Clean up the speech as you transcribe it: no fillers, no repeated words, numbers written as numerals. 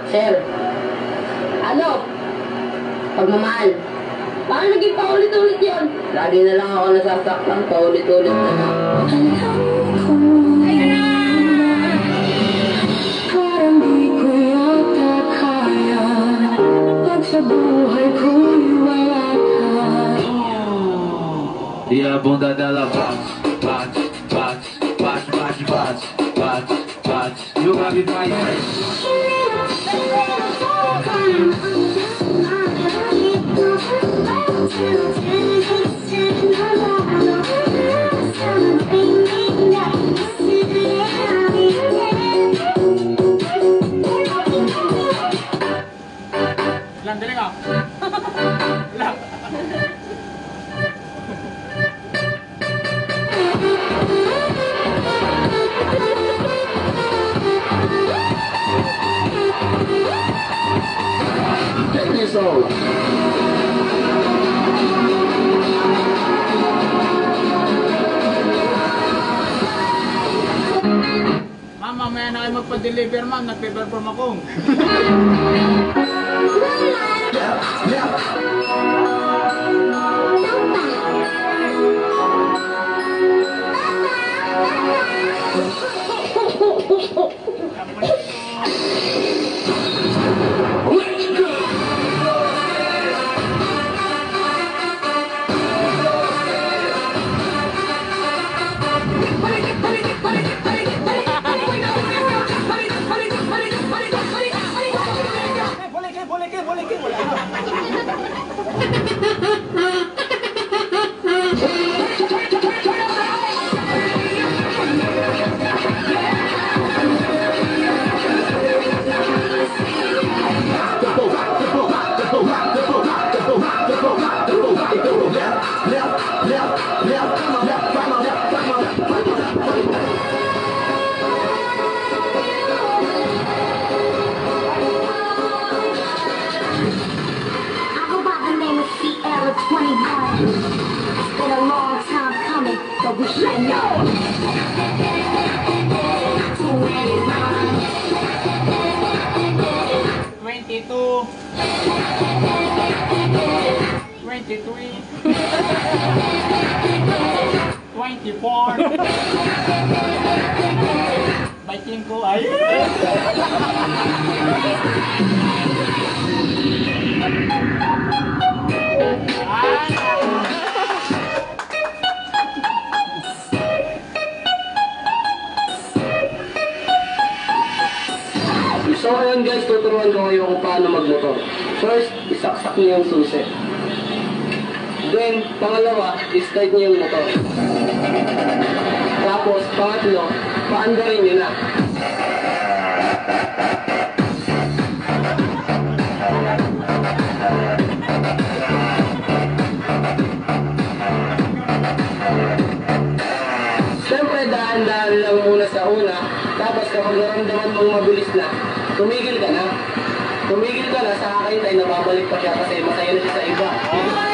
Sir, ano? Pagmamahal. Bakit naging paulit-ulit yun? Lagi na lang ako nasasaktan, paulit-ulit na lang. Parang di ko yata kaya pag sa buhay ko'y wala ka. Di abong dadala, bats, bats, bats, bats, bats, bats, bats, bats. You got it right. Dali nga. Lang. Take this all. Ma'am, mamaya na kayo magpa-deliver, ma'am. Nagpe-perform ako. We should know. 22 23 24 Biking ko ay So ayun guys, tuturuan ko kayo kung paano magmotor. First, isaksak niyo yung susi. Then, pangalawa, i-start niyo yung motor. Tapos, pangatlo, paandarin niyo na. Siyempre, dahan-dahan lang muna sa una. Tapos, kapag naramdaman mong mabilis na, tumigil ka na. Tumigil ka na, sa akin tayo nababalik pa siya kasi masaya na siya sa iba.